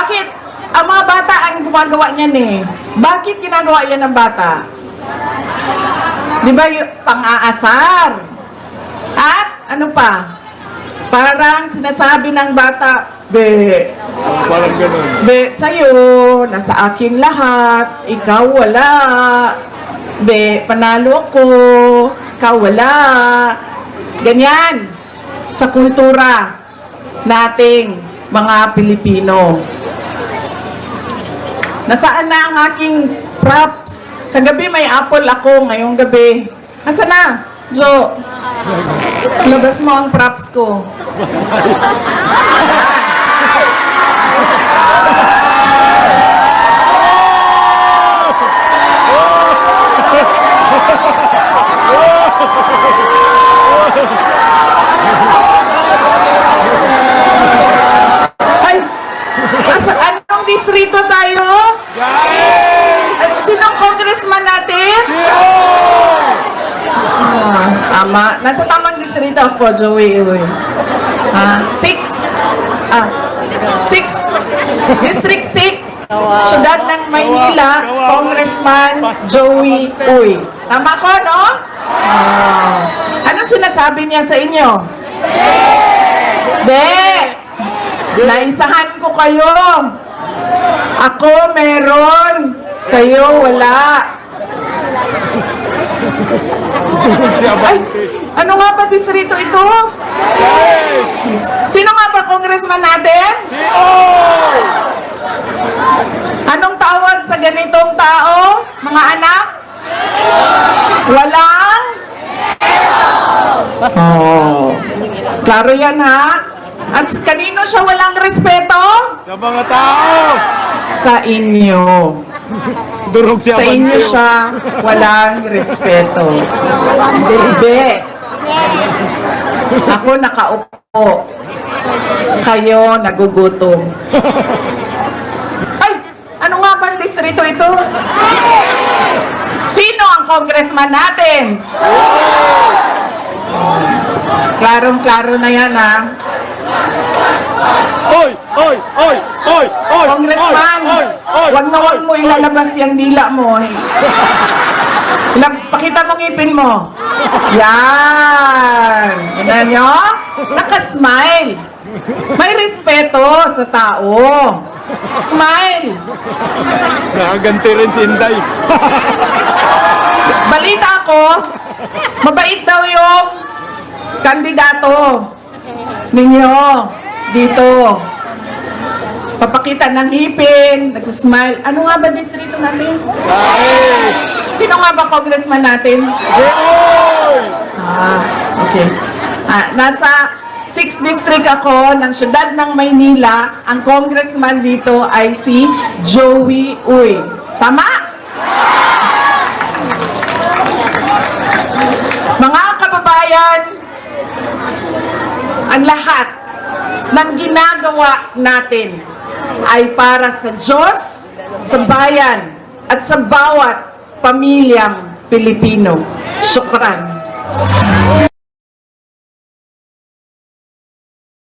Bakit? Ang mga bata ang gumagawa niyan eh. Bakit ginagawa yan ng bata? Di ba yung pang-aasar? At ano pa? Parang sinasabi ng bata, Be, Parang ganun. Be, sa'yo, nasa akin lahat, ikaw wala. Be, panalo ako, ikaw wala. Ganyan, sa kultura nating mga Pilipino. Nasaan na ang aking props? Kagabi may apple ako, ngayong gabi. Asa na? Jo, labas mo ang props ko. Ay, anong distrito tayo? Sinong congressman natin? Tama. Nasa tamang distrito ako, Joey. District 6, Syudad ng Maynila, Congressman Joey Uy. Tama ko, no? Anong sinasabi niya sa inyo? Be! Naisahan ko kayo. Ako meron. Kayo wala. Ay, ano nga ba distrito ito? Sino nga ba congressman natin? Anong tawag sa ganitong tao? Mga anak? Walang? Oh. Klaro yan ha? At kanino siya walang respeto? Sa mga tao! Sa inyo. Durog siya. Sa inyo siya walang respeto. Hindi. Ako nakaupo. Kayo nagugutom. Ay! Ano nga bang distrito ito? Sino ang congressman natin? Klarong-klaro na yan ha. Oy! Oy! Oy! Oy! Oy! Congressman, wag na wag mo ilalabas yung dila mo. Pakita mo ngipin mo. Yan. Tignan nyo? Nakasmile. May respeto sa tao. Smile. Nakaganti rin si Inday. Balita ko, mabait daw yung kandidato ninyo dito. Papakita ng ngipin, nagsasmile. Ano nga ba distrito natin? Sino nga ba congressman natin? Okay. Nasa 6th district ako ng Syudad ng Maynila. Ang congressman dito ay si Joey Uy. Tama? Mga kababayan, ang lahat ng ginagawa natin ay para sa Diyos, sa bayan, at sa bawat pamilyang Pilipino. Syukran.